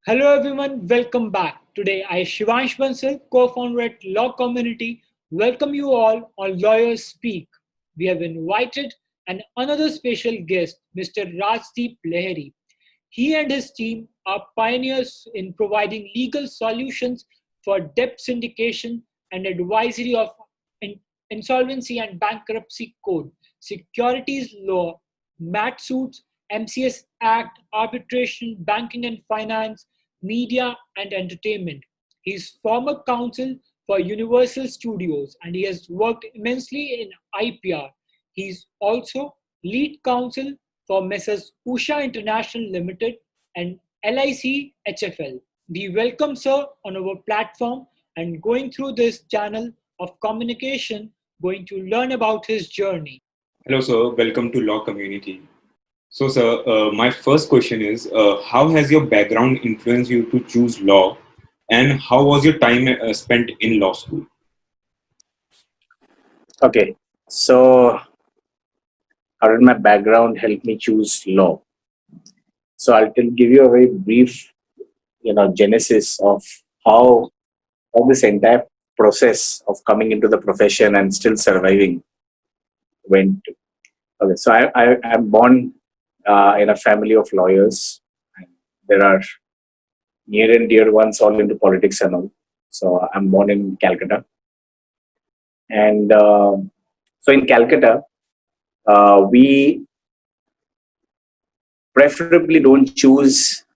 Hello everyone, welcome back. Today I, Shivansh Bansal, co-founder at Law Community, welcome you all on Lawyers Speak. We have invited another special guest, Mr. Rajdeep Lahiri. He and his team are pioneers in providing legal solutions for debt syndication and advisory of in- insolvency and bankruptcy code, securities law, MAT suits, MCS Act, arbitration, banking and finance, media and entertainment. He's former counsel for Universal Studios and he has worked immensely in IPR. He's also lead counsel for Messrs. Usha International Limited and LIC HFL. We welcome Sir on our platform and going through this channel of communication, going to learn about his journey. Hello, sir. Welcome to Law Community. So, sir, my first question is how has your background influenced you to choose law, and how was your time spent in law school? Okay, so how did my background help me choose law? So give you a very brief, genesis of how this entire process of coming into the profession and still surviving went. Okay, so I'm born in a family of lawyers. There are near and dear ones all into politics and all. So I'm born in Calcutta, and so in Calcutta, we preferably don't choose,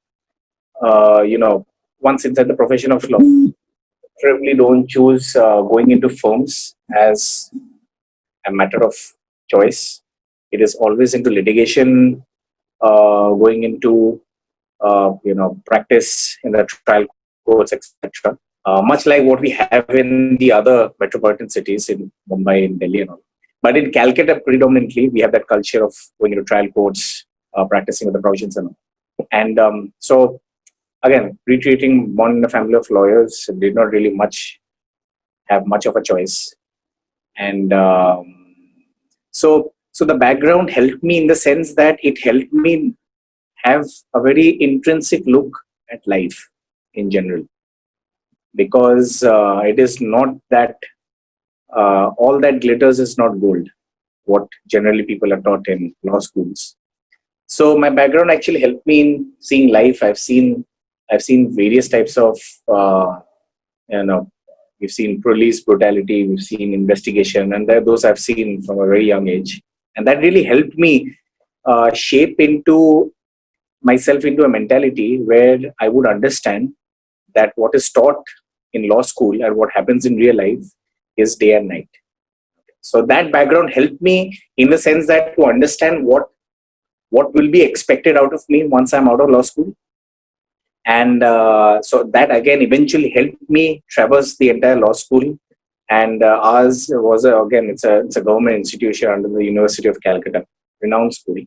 once inside the profession of law, preferably don't choose going into firms as a matter of choice. It is always into litigation, going into, practice in the trial courts, etc. Much like what we have in the other metropolitan cities in Bombay and Delhi and all. But in Calcutta, predominantly, we have that culture of going into trial courts, practicing with the provisions and all. And so, again, retreating born in a family of lawyers, did not really have much of a choice. And so the background helped me in the sense that it helped me have a very intrinsic look at life in general. Because it is not that all that glitters is not gold, what generally people are taught in law schools. So my background actually helped me in seeing life. I've seen various types of, we've seen police brutality, we've seen investigation, and those I've seen from a very young age. And that really helped me shape into myself into a mentality where I would understand that what is taught in law school and what happens in real life is day and night. So that background helped me in the sense that to understand what will be expected out of me once I'm out of law school. And so that again eventually helped me traverse the entire law school. And ours was it's a government institution under the University of Calcutta, renowned school.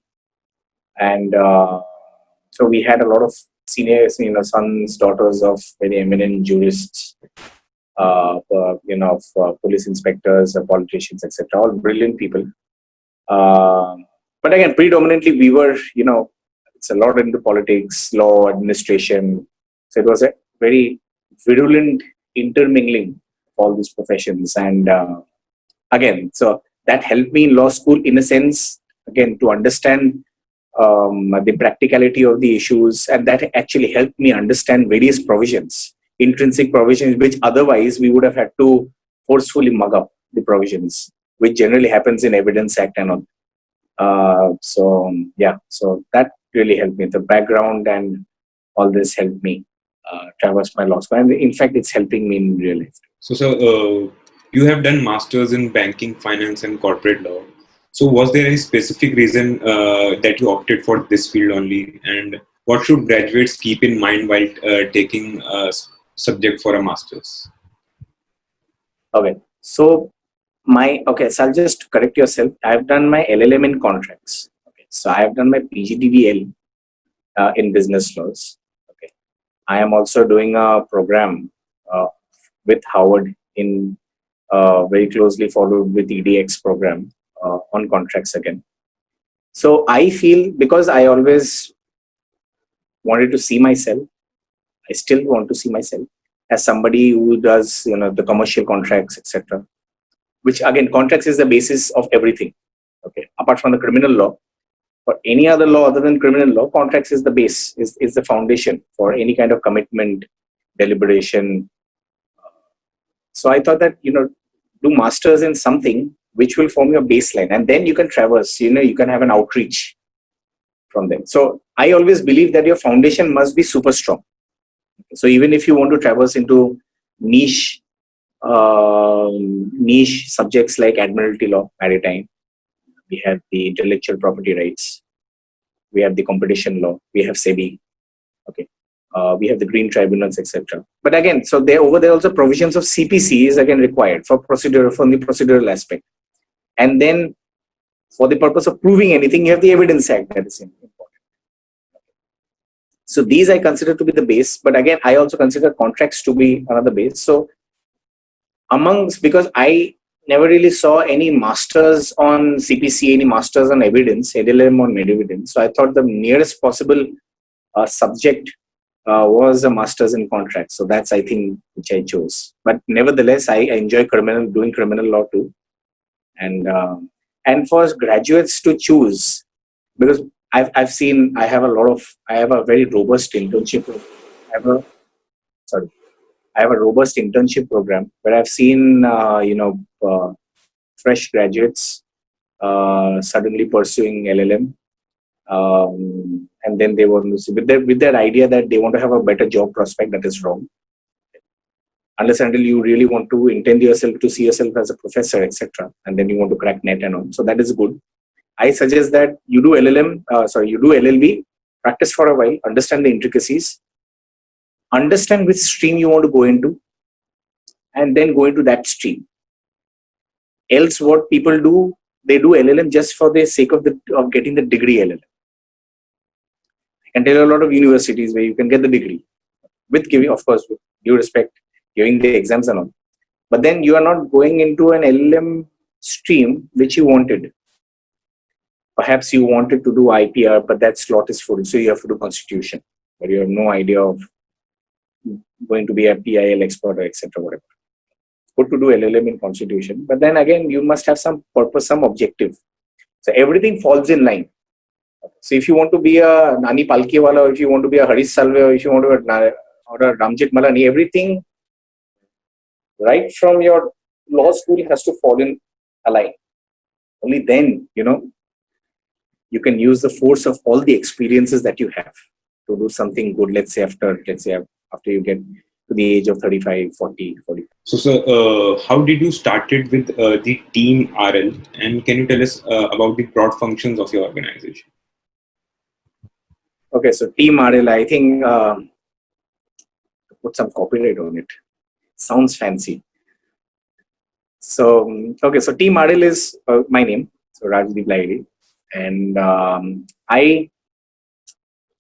And so we had a lot of seniors, sons, daughters of very eminent jurists, police inspectors, politicians, etc. All brilliant people. But again, predominantly we were, it's a lot into politics, law, administration. So it was a very virulent intermingling of all these professions. And again, so that helped me in law school in a sense, again, to understand the practicality of the issues. And that actually helped me understand various provisions, intrinsic provisions, which otherwise we would have had to forcefully mug up the provisions, which generally happens in Evidence Act and all. So that really helped me. The background and all this helped me traverse my law school. And in fact, it's helping me in real life. So, sir, you have done masters in banking, finance, and corporate law. So, was there any specific reason that you opted for this field only? And what should graduates keep in mind while taking a subject for a master's? Okay. So I'll just correct yourself. I've done my LLM in contracts. Okay. So I have done my PGDVL in business laws. Okay. I am also doing a program with Howard in very closely followed with EDX program on contracts again. So I feel, because I always wanted to see myself I still want to see myself as somebody who does, the commercial contracts, etc. Which again, contracts is the basis of everything. Okay, apart from the criminal law, for any other law other than criminal law, contracts is the base, is the foundation for any kind of commitment, deliberation. So I thought that, do masters in something which will form your baseline, and then you can traverse, you can have an outreach from them. So I always believe that your foundation must be super strong. So even if you want to traverse into niche subjects like admiralty law, maritime, we have the intellectual property rights, we have the competition law, we have SEBI, okay, we have the green tribunals, etc. But again, so over there also provisions of CPC is again required for from the procedural aspect. And then for the purpose of proving anything, you have the Evidence Act that is important. So these I consider to be the base, but again, I also consider contracts to be another base. So because I never really saw any masters on CPC, any masters on evidence, LLM on evidence. So I thought the nearest possible subject was a master's in contracts. So that's, I think, which I chose. But nevertheless, I enjoy doing criminal law too. And for graduates to choose, because I have a very robust internship. I have a robust internship program where I've seen, fresh graduates suddenly pursuing LLM. And then they want to with their idea that they want to have a better job prospect. That is wrong. Unless until you really want to intend yourself to see yourself as a professor, etc., and then you want to crack net and on. So that is good. I suggest that you do you do LLB, practice for a while, understand the intricacies, understand which stream you want to go into, and then go into that stream. Else, what people do, they do LLM just for the sake of getting the degree LLM. I can tell you a lot of universities where you can get the degree with giving, of course, with due respect, giving the exams and all. But then you are not going into an LLM stream which you wanted. Perhaps you wanted to do IPR, but that slot is full, so you have to do constitution. But you have no idea of going to be a PIL expert or etc. Whatever. Good to do LLM in constitution, but then again, you must have some purpose, some objective. So everything falls in line. So if you want to be a Nani Palkiwala, or if you want to be a Harish Salve, or if you want to be a Ramjit Malani, everything right from your law school has to fall in a line. Only then, you can use the force of all the experiences that you have to do something good. Let's say after you get to the age of 35, 40, 45. So, sir, how did you started with the Team RL, and can you tell us about the broad functions of your organization? Okay, so Team RL, I think put some copyright on it. Sounds fancy. So, okay, so Team RL is my name, so Rajdeep Lahiri, and I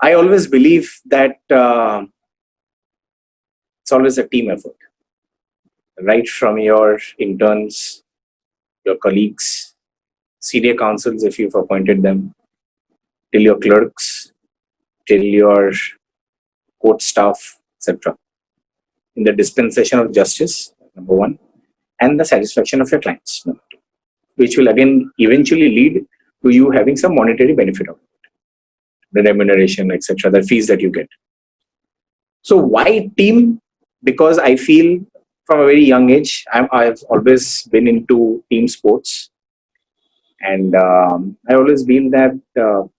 always believe that it's always a team effort, right from your interns, your colleagues, senior counsels if you've appointed them, till your clerks, till your court staff, etc. In the dispensation of justice, number one, and the satisfaction of your clients, number two, which will again eventually lead to you having some monetary benefit of it, the remuneration, etc., the fees that you get. So why team? Because I feel from a very young age, I've always been into team sports, and I always feel that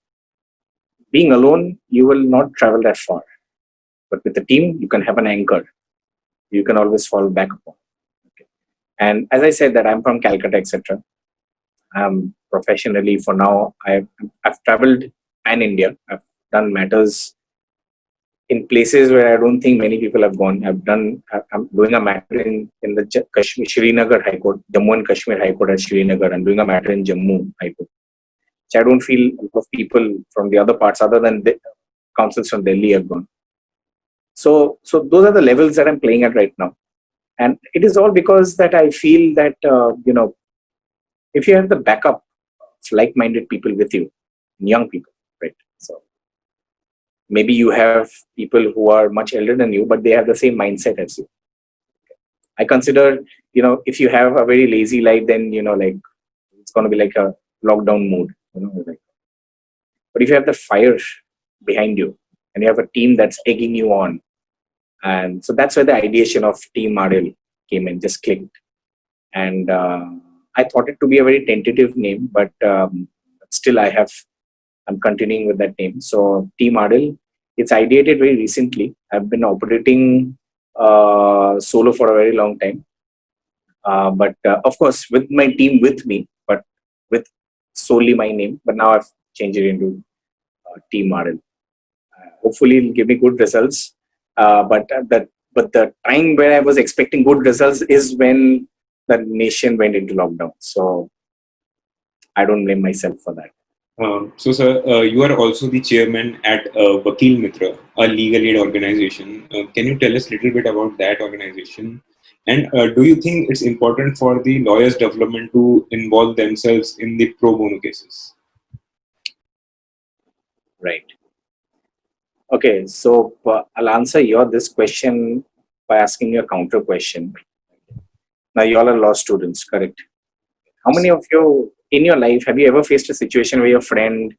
being alone, you will not travel that far. But with a team, you can have an anchor. You can always fall back upon. Okay. And as I said that I'm from Calcutta, etc. Professionally, for now, I've traveled pan-India. I've done matters in places where I don't think many people have gone. I'm doing a matter in the Srinagar High Court, Jammu and Kashmir High Court at Srinagar. I'm doing a matter in Jammu High Court, which I don't feel a lot of people from the other parts other than the councils from Delhi have gone. So those are the levels that I'm playing at right now. And it is all because that I feel that, if you have the backup of like-minded people with you, young people, right? So maybe you have people who are much elder than you, but they have the same mindset as you. I consider, if you have a very lazy life, then, like it's going to be like a lockdown mood, like. But if you have the fire behind you and you have a team that's egging you on, and so that's where the ideation of Team RL came in, just clicked. And I thought it to be a very tentative name, but still I'm continuing with that name. So Team RL, it's ideated very recently. I've been operating solo for a very long time. But of course, with my team with me, but with solely my name. But now I've changed it into Team RL. Hopefully, it'll give me good results. But the time where I was expecting good results is when the nation went into lockdown. So I don't blame myself for that. So, sir, you are also the chairman at Vakil Mitra, a legal aid organization. Can you tell us a little bit about that organization? And do you think it's important for the lawyers' development to involve themselves in the pro bono cases? Right. Okay, so I'll answer this question by asking you a counter question. Now, you all are law students, correct? How many of you in your life have you ever faced a situation where your friend,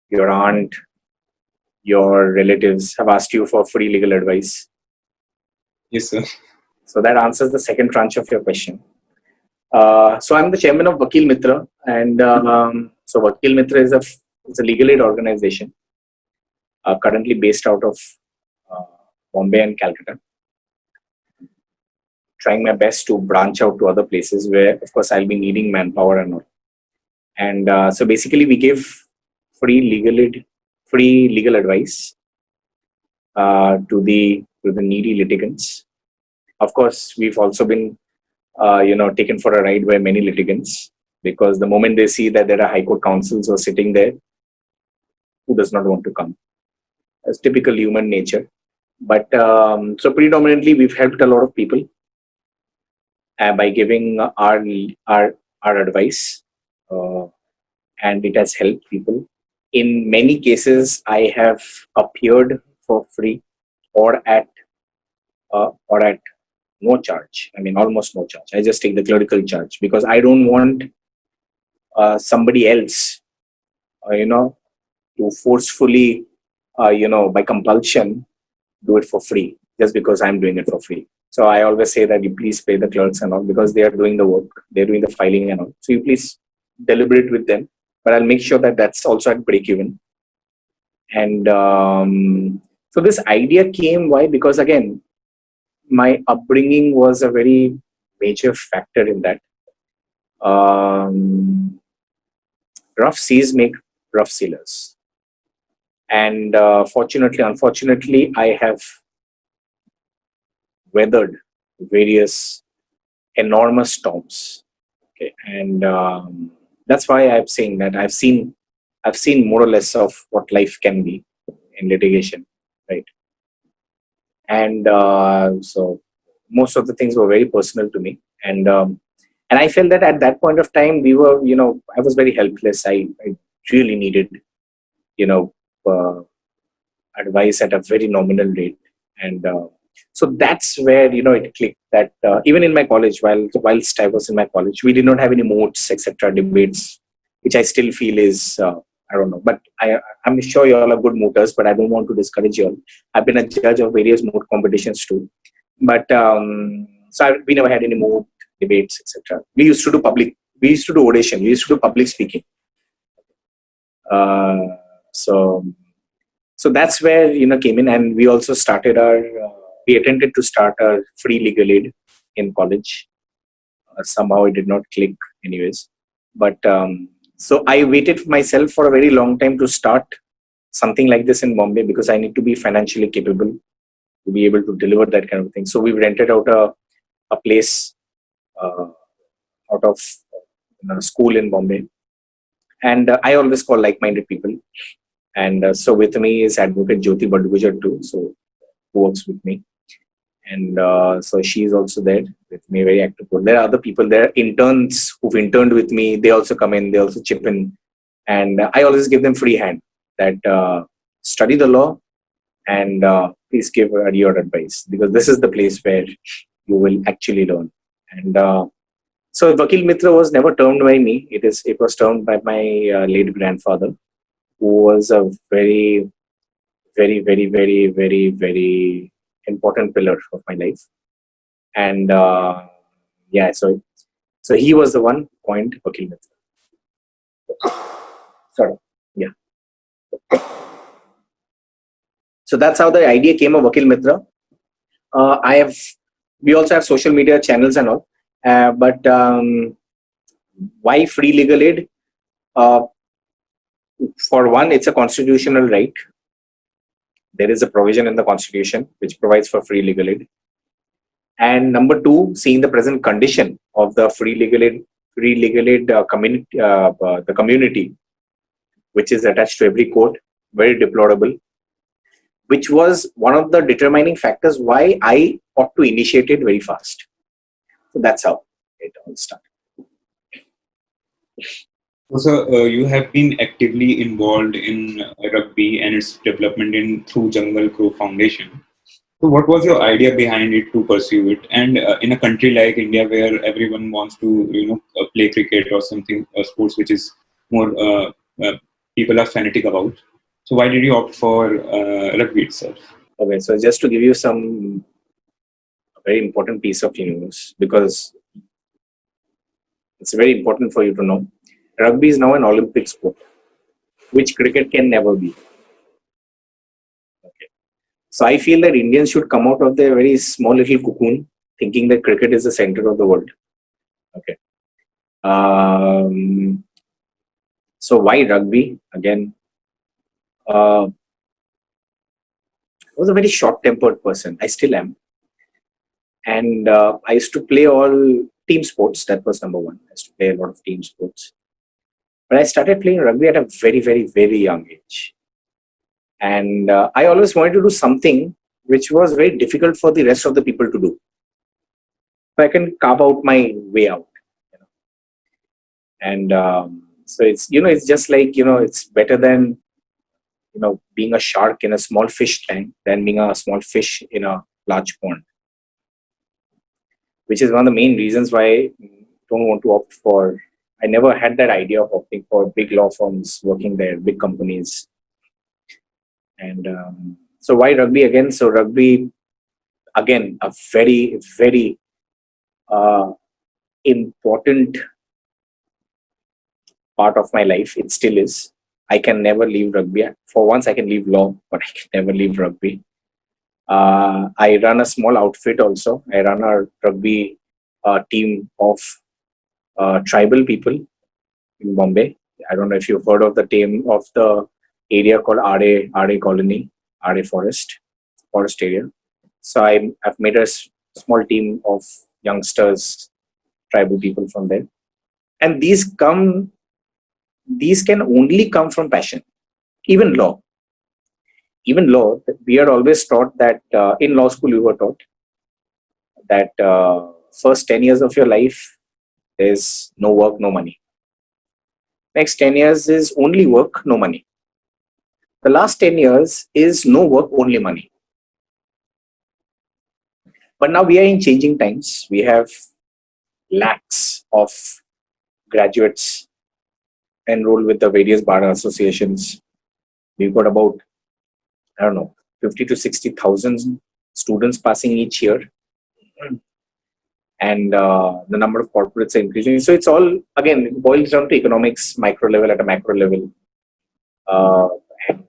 your aunt, your relatives have asked you for free legal advice? Yes, sir. So that answers the second tranche of your question. So I'm the chairman of Vakil Mitra, and so Vakil Mitra is a legal aid organization currently based out of Bombay and Calcutta. Trying my best to branch out to other places where, of course, I'll be needing manpower and all. And so basically, we give free legal advice to the needy litigants. Of course, we've also been taken for a ride by many litigants, because the moment they see that there are high court counsels who are sitting there, who does not want to come? It's typical human nature. But so predominantly, we've helped a lot of people by giving our advice, and it has helped people. In many cases, I have appeared for free or at no charge. I mean, almost no charge. I just take the clerical charge because I don't want somebody else, to forcefully, by compulsion, do it for free just because I'm doing it for free. So I always say that you please pay the clerks and all, because they are doing the work, they're doing the filing and all. So you please deliberate with them, but I'll make sure that that's also at break even. And so this idea came, why? Because again, my upbringing was a very major factor in that. Rough seas make rough sailors. And unfortunately, I have weathered various enormous storms. Okay, and that's why I'm saying that I've seen more or less of what life can be in litigation, right? And so most of the things were very personal to me, and I felt that at that point of time we were, I was very helpless. I really needed, advice at a very nominal rate, and so that's where it clicked. That even in my college, whilst I was in my college, we did not have any moats, etc., debates, which I still feel is I don't know, but I'm sure you all are good mooters, but I don't want to discourage you all. I've been a judge of various moot competitions too, but we never had any moot debates, etc. We used to do oration, we used to do public speaking. So that's where came in, and we also started we attempted to start our free legal aid in college. Somehow it did not click, anyways. But so I waited myself for a very long time to start something like this in Bombay, because I need to be financially capable to be able to deliver that kind of thing. So we rented out a place out of school in Bombay, and I always call like-minded people. And so with me is Advocate Jyoti Badgujar too, so who works with me. And so she's also there with me, very active. There are other people, there are interns who've interned with me. They also come in, they also chip in. And I always give them free hand that study the law, and please give your advice, because this is the place where you will actually learn. And so Vakil Mitra was never termed by me. It was termed by my late grandfather, who was a very, very, very, very, very, very important pillar of my life. And yeah, so he was the one coined Vakil Mitra. Sorry, yeah. So that's how the idea came of Vakil Mitra. We also have social media channels and all, but why free legal aid? For one, it's a constitutional right. There is a provision in the constitution which provides for free legal aid. And number two, seeing the present condition of the free legal aid community, the community, which is attached to every court, very deplorable, which was one of the determining factors why I ought to initiate it very fast. So that's how it all started. So, you have been actively involved in rugby and its development through Jungle Crow Foundation. So, what was your idea behind it to pursue it? And in a country like India, where everyone wants to, play cricket or something, sports which is more people are fanatic about. So, why did you opt for rugby itself? Okay, so just to give you some very important piece of news, because it's very important for you to know. Rugby is now an Olympic sport, which cricket can never be. Okay. So I feel that Indians should come out of their very small little cocoon, thinking that cricket is the center of the world. Okay. So why rugby? Again, I was a very short-tempered person. I still am. And I used to play all team sports. That was number one. I used to play a lot of team sports. But I started playing rugby at a very, very, very young age. And I always wanted to do something which was very difficult for the rest of the people to do. So I can carve out my way out. And so it's just like, it's better than, being a shark in a small fish tank than being a small fish in a large pond. Which is one of the main reasons why I don't want to opt for. I never had that idea of opting for big law firms working there, big companies. And so why rugby again? So rugby, again, a very, very important part of my life. It still is. I can never leave rugby. For once, I can leave law, but I can never leave rugby. I run a small outfit also. I run a rugby team of tribal people in Bombay. I don't know if you've heard of the area called RA Colony, RA Forest area. So I've made a small team of youngsters, tribal people from there. And these can only come from passion. Even law, we are always taught that in law school, we were taught that first 10 years of your life is no work, no money. Next 10 years is only work, no money. The last 10 years is no work, only money. But now we are in changing times. We have lakhs of graduates enrolled with the various bar associations. We've got about, 50 to 60,000 students passing each year. And the number of corporates are increasing. So it's all, again, it boils down to economics, micro level at a macro level. And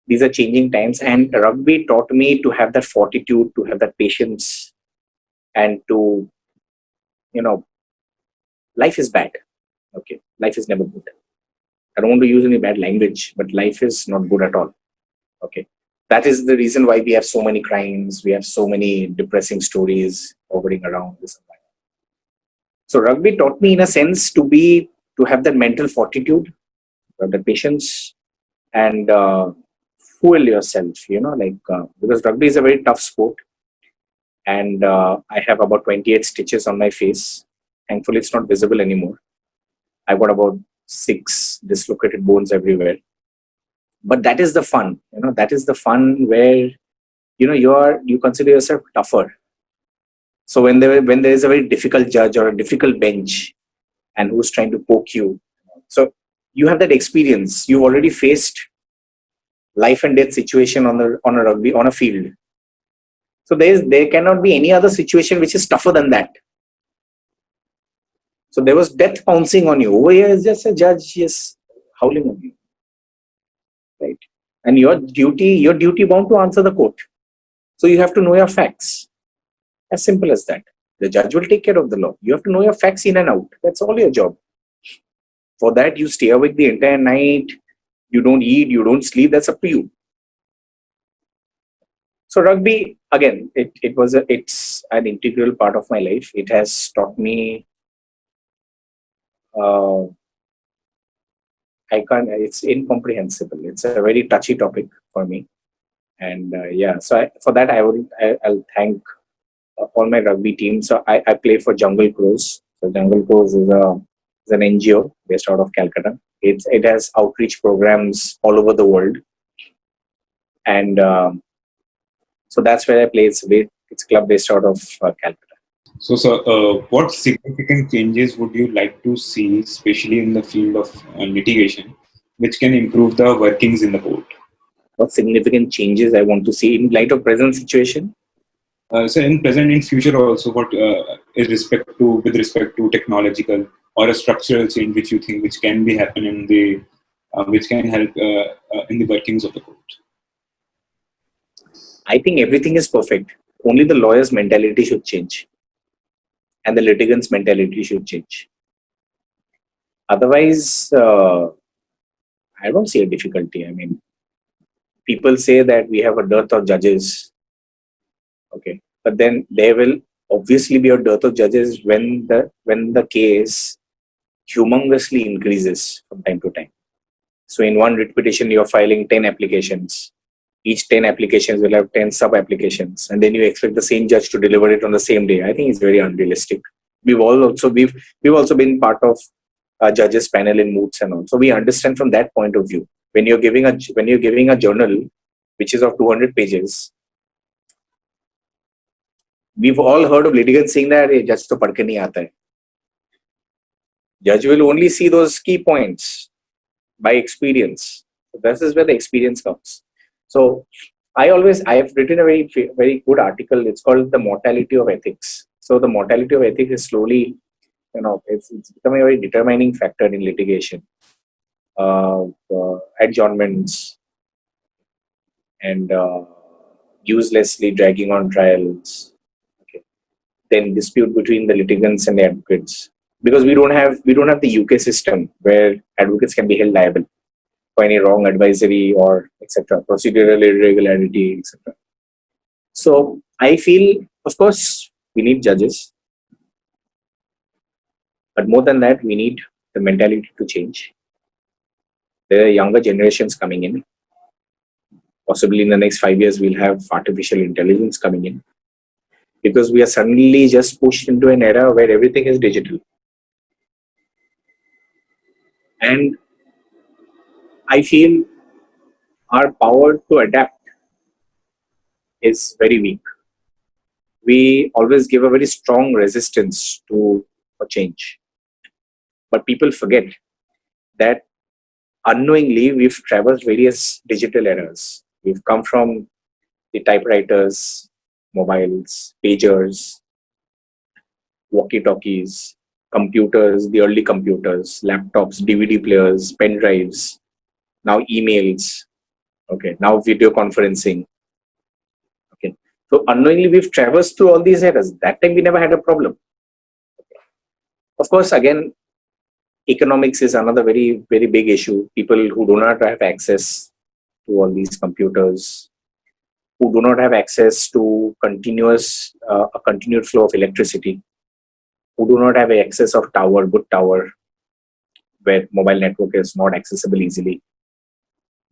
these are changing times. And rugby taught me to have that fortitude, to have that patience, and to, life is bad. Okay, life is never good. I don't want to use any bad language, but life is not good at all. Okay. That is the reason why we have so many crimes, we have so many depressing stories hovering around this. So rugby taught me, in a sense, to have that mental fortitude, the patience, and fuel yourself. Because rugby is a very tough sport, and I have about 28 stitches on my face. Thankfully, it's not visible anymore. I've got about 6 dislocated bones everywhere. But that is the fun, that is the fun where, you consider yourself tougher. So when there is a very difficult judge or a difficult bench and who's trying to poke you, so you have that experience. You've already faced life and death situation on a rugby, on a field. So there cannot be any other situation which is tougher than that. So there was death pouncing on you. Over here is just a judge just howling on you, right? And your duty bound to answer the court. So you have to know your facts. As simple as that. The judge will take care of the law. You have to know your facts in and out. That's all your job. For that, you stay awake the entire night. You don't eat, you don't sleep. That's up to you. So rugby, again, it's an integral part of my life. It has taught me. It's incomprehensible. It's a very touchy topic for me. And for that, I'll thank all my rugby teams. So I play for Jungle Crows. So Jungle Crows is an NGO based out of Calcutta. It has outreach programs all over the world. And so that's where I play. It's a club based out of Calcutta. So, what significant changes would you like to see, especially in the field of litigation, which can improve the workings in the court? What significant changes I want to see in light of present situation? So, in present, in future also, what with respect to technological or a structural change which you think which can be happen in the which can help in the workings of the court? I think everything is perfect. Only the lawyer's mentality should change, and the litigant's mentality should change. Otherwise, I don't see a difficulty. I mean, people say that we have a dearth of judges. Okay, but then there will obviously be a dearth of judges when the case humongously increases from time to time. So in one writ petition, you're filing 10 applications. Each 10 applications will have 10 sub-applications, and then you expect the same judge to deliver it on the same day. I think it's very unrealistic. We've also been part of a judges panel in moots and all, so we understand from that point of view. When you're giving a journal which is of 200 pages, we've all heard of litigants saying that judge to padhke nahi aata hai. Judge will only see those key points by experience. So this is where the experience comes. So I have written a very good article. It's called The Mortality of Ethics. So the mortality of ethics is slowly, it's becoming a very determining factor in litigation. Adjournments and uselessly dragging on trials. Okay. Then dispute between the litigants and the advocates, because we don't have the UK system where advocates can be held liable for any wrong advisory or etc. procedural irregularity, etc. So I feel, of course, we need judges, but more than that, we need the mentality to change. There are younger generations coming in. Possibly in the next 5 years, we'll have artificial intelligence coming in, because we are suddenly just pushed into an era where everything is digital. And I feel our power to adapt is very weak. We always give a very strong resistance to a change. But people forget that unknowingly we've traversed various digital eras. We've come from the typewriters, mobiles, pagers, walkie-talkies, computers, the early computers, laptops, DVD players, pen drives, now emails, okay, now video conferencing. Okay. So unknowingly we've traversed through all these eras. That time we never had a problem. Of course, again, economics is another very, very big issue. People who do not have access to all these computers, who do not have access to a continued flow of electricity, who do not have access of good tower, where mobile network is not accessible easily.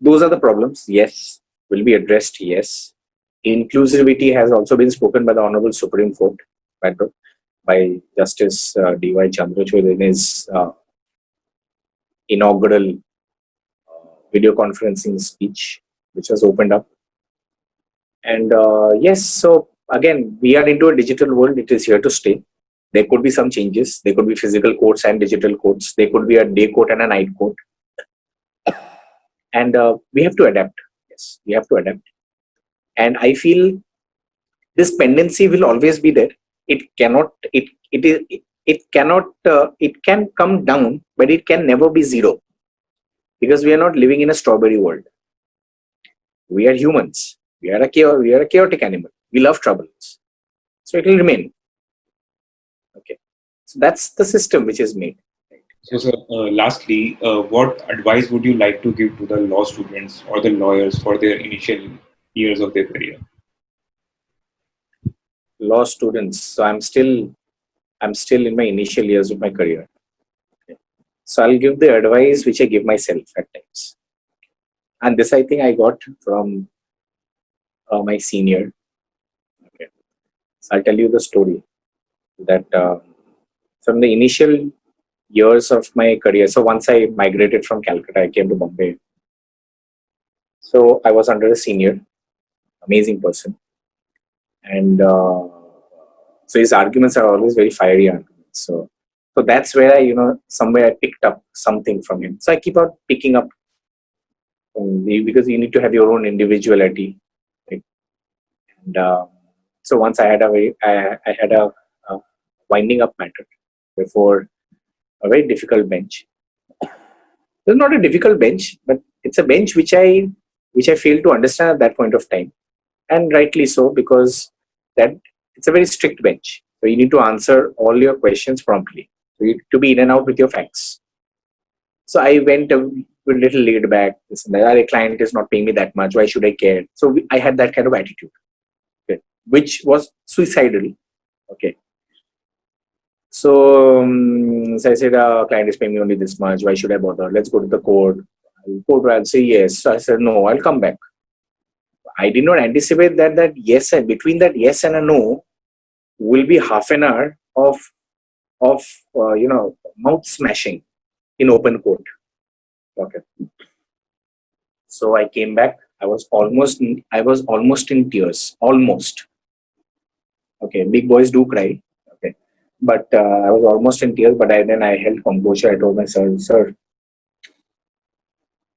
Those are the problems. Yes, will be addressed. Yes. Inclusivity has also been spoken by the Honorable Supreme Court, by Justice D.Y. Chandrachud in his inaugural video conferencing speech, which was opened up. And yes, so again, we are into a digital world. It is here to stay. There could be some changes. There could be physical courts and digital courts. There could be a day court and a night court. And we have to adapt. Yes, we have to adapt. And I feel this pendency will always be there. It cannot, it cannot, it can come down, but it can never be zero. Because we are not living in a strawberry world. We are humans. We are a chaotic animal. We love troubles. So it will remain. Okay. So that's the system which is made. So, sir, lastly, what advice would you like to give to the law students or the lawyers for their initial years of their career? Law students. So I'm still in my initial years of my career. Okay. So I'll give the advice which I give myself at times. And this I think I got from my senior. Okay. So I'll tell you the story that from the initial years of my career. So once I migrated from Calcutta, I came to Bombay. So I was under a senior, amazing person. And so his arguments are always very fiery arguments. So that's where somewhere I picked up something from him. So I keep on picking up because you need to have your own individuality. Right? And so once I had a winding up matter before a very difficult bench. It's not a difficult bench, but it's a bench which I failed to understand at that point of time, and rightly so, because that it's a very strict bench. So you need to answer all your questions promptly. So you need to be in and out with your facts. So I went a little laid back. This and that. A client is not paying me that much. Why should I care? So I had that kind of attitude, okay, which was suicidal. Okay. So I said, client is paying me only this much. Why should I bother? Let's go to the court. I'll say yes. So I said, no, I'll come back. I did not anticipate that yes, and between that yes and a no will be half an hour of mouth smashing in open court. Okay. So I came back. I was almost in tears. Almost. Okay. Big boys do cry. Okay. But I was almost in tears. But then I held composure. I told myself, sir,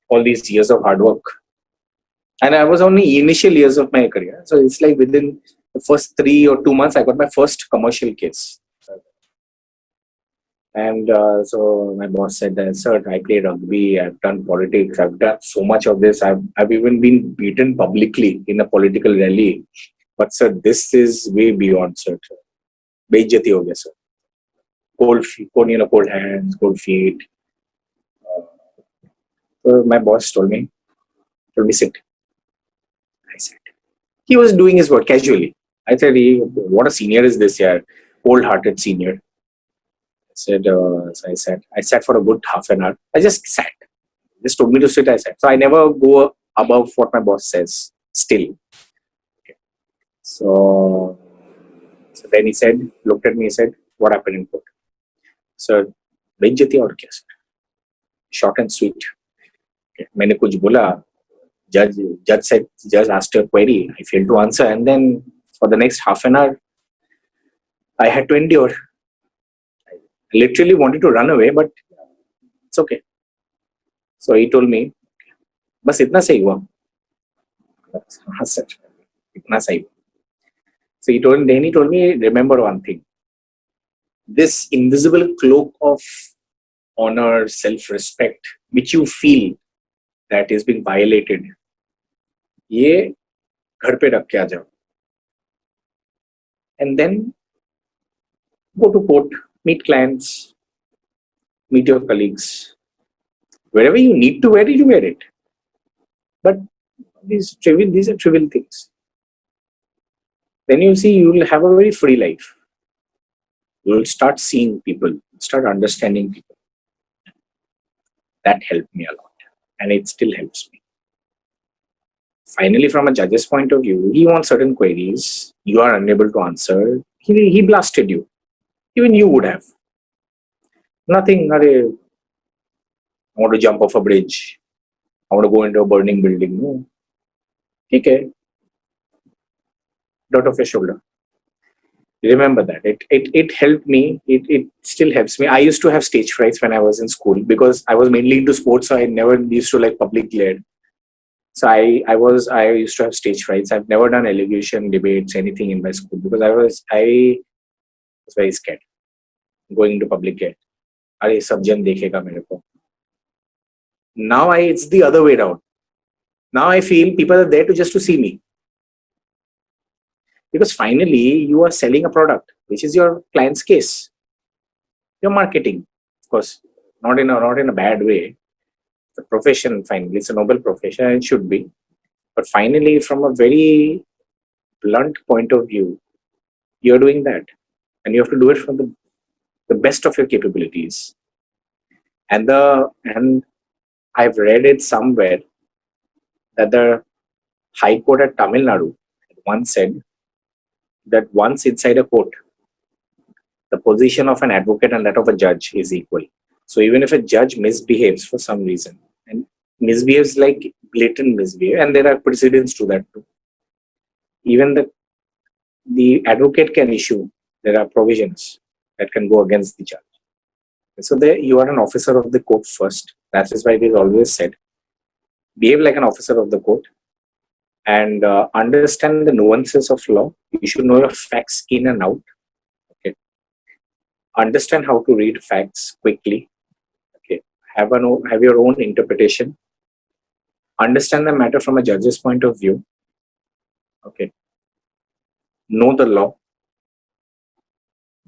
all these years of hard work. And I was only initial years of my career. So it's like within the first 3 or 2 months, I got my first commercial case. And so my boss said that, sir, I play rugby, I've done politics, I've done so much of this. I've even been beaten publicly in a political rally. But sir, this is way beyond, sir. Bejjati ho gaya, sir. Cold hands, cold feet. So my boss told me, sit. I sat. He was doing his work casually. I said, what a senior is this year? Cold-hearted senior. So I sat for a good half an hour. I just sat. Just told me to sit, I sat. So I never go above what my boss says, still. Okay. So then he said, looked at me, he said, what happened in court? So, bejjati aur kya, sir? Short and sweet. Okay. मैंने कुछ बोला. Judge asked a query. I failed to answer, and then for the next half an hour, I had to endure. I literally wanted to run away, but it's okay. So he told me, "Bas itna sahi hua." Sir, itna sahi. So he told me, remember one thing. This invisible cloak of honor, self-respect, which you feel that is being violated, ये घर पे रख के आ जाओ. And then go to court, meet clients, meet your colleagues. Wherever you need to wear it, you wear it. But these are trivial things. Then you see you will have a very free life. You will start seeing people, start understanding people. That helped me a lot, and it still helps me. Finally, from a judge's point of view, he wants certain queries. You are unable to answer. He blasted you. Even you would have. Nothing. I want to jump off a bridge. I want to go into a burning building. No. Okay. Dot off your shoulder. Remember that. It helped me. It still helps me. I used to have stage frights when I was in school because I was mainly into sports, so I never used to like public glare. So I used to have stage frights. I've never done allegation, debates, anything in my school because I was very scared going into public glare. अरे सब जन देखेगा मेरे को. Now it's the other way around. Now I feel people are there to see me. Because finally you are selling a product, which is your client's case. You're marketing, of course, not in a bad way. The profession, finally, it's a noble profession and it should be. But finally, from a very blunt point of view, you're doing that. And you have to do it from the best of your capabilities. And I've read it somewhere that the High Court at Tamil Nadu once said that once inside a court, the position of an advocate and that of a judge is equal. So even if a judge misbehaves for some reason, and misbehaves like blatant misbehavior, and there are precedents to that too, even the advocate can issue, there are provisions that can go against the judge. So there you are an officer of the court first. That is why it is always said, behave like an officer of the court and understand the nuances of law. You should know your facts in and out. Okay. Understand how to read facts quickly. Okay. Have your own interpretation. Understand the matter from a judge's point of view. Okay. Know the law.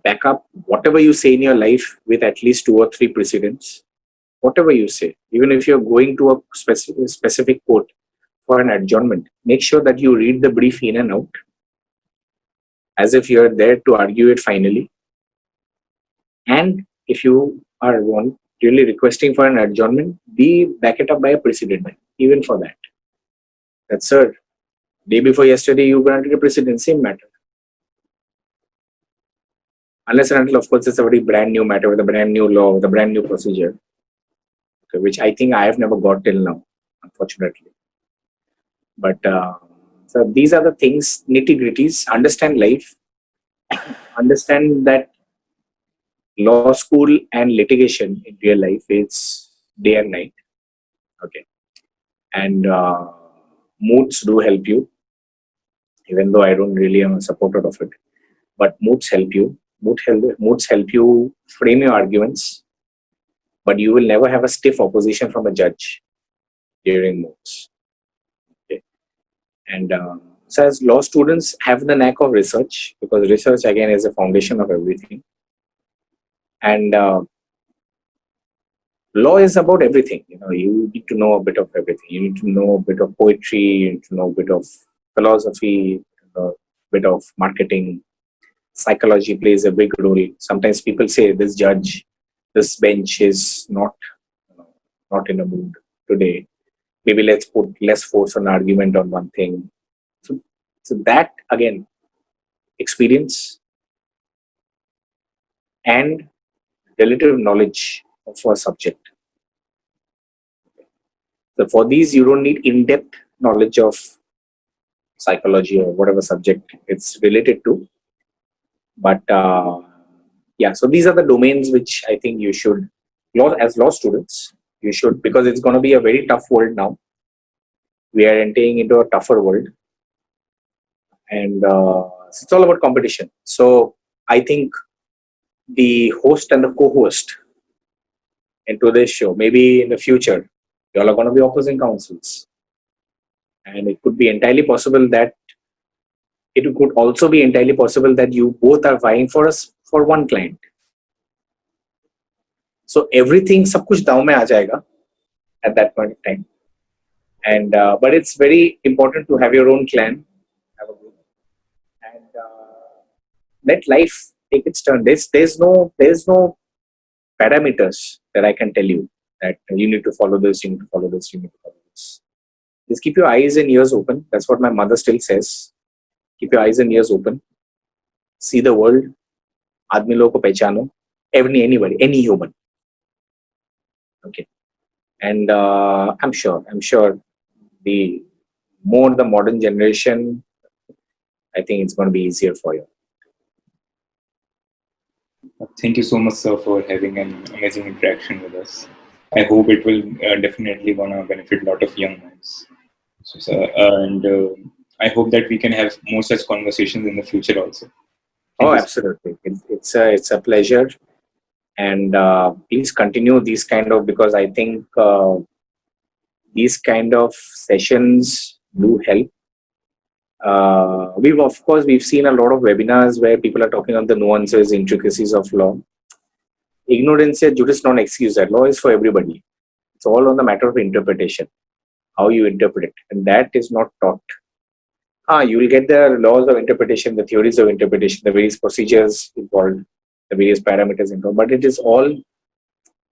Back up whatever you say in your life with at least 2 or 3 precedents. Whatever you say, even if you're going to a specific court for an adjournment, make sure that you read the brief in and out as if you're there to argue it finally. And if you are really requesting for an adjournment, back it up by a precedent, even for that. That, sir, day before yesterday, you granted a precedent, same matter. Unless and until, of course, it's a very brand new matter with a brand new law, with a brand new procedure, okay, which I think I have never got till now, unfortunately. But so these are the things, nitty-gritties. Understand life. Understand that law school and litigation in real life is day and night. Okay. And moods do help you, even though I don't really am a supporter of it. But moods help you. Moods help you frame your arguments. But you will never have a stiff opposition from a judge during moods. Okay. And so as law students have the knack of research, because research again is the foundation of everything. And law is about everything. You need to know a bit of everything. You need to know a bit of poetry, you need to know a bit of philosophy, a bit of marketing. Psychology plays a big role. Sometimes people say this judge, this bench is not in a mood today. Maybe let's put less force on argument on one thing. So that again, experience and relative knowledge of a subject. So for these, you don't need in-depth knowledge of psychology or whatever subject it's related to. But yeah, so these are the domains which I think you should, as law students, you should, because it's going to be a very tough world now. We are entering into a tougher world. And it's all about competition. So I think the host and the co-host in today's show, maybe in the future, you all are going to be opposing counsels. And it could be entirely possible that it could also be entirely possible that you both are vying for one client. So everything, सब कुछ दाव में आ जाएगा at that point of time. And but it's very important to have your own clan, have a group, and let life take its turn. There's no parameters that I can tell you that you need to follow this, you need to follow this, you need to follow this. Just keep your eyes and ears open. That's what my mother still says. Keep your eyes and ears open. See the world. आदमी लोगों को पहचानो. Anybody, any human. Okay. And I'm sure the more the modern generation, I think it's going to be easier for you. Thank you so much, sir, for having an amazing interaction with us. I hope it will definitely gonna benefit a lot of young minds. So, sir, and I hope that we can have more such conversations in the future also. Thank Oh, you. absolutely. It's a pleasure. And please continue these kind of, because I think these kind of sessions do help. We've seen a lot of webinars where people are talking on the nuances, intricacies of law. Ignorance is juris non excusat. Law is for everybody. It's all on the matter of interpretation, how you interpret it, and that is not taught. You will get the laws of interpretation, the theories of interpretation, the various procedures involved, the various parameters involved, but it is all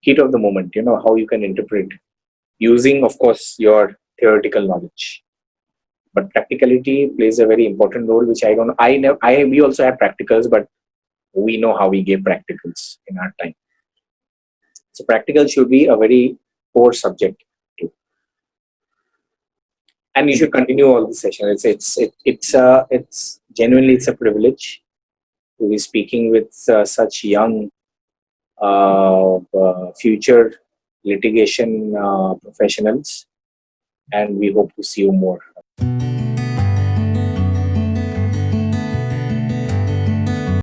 heat of the moment. You know how you can interpret using, of course, your theoretical knowledge. But practicality plays a very important role, which I don't. I know. We also have practicals, but we know how we gave practicals in our time. So practical should be a very core subject too, and you should continue all the session. It's genuinely it's a privilege to be speaking with such young future litigation professionals, and we hope to see you more.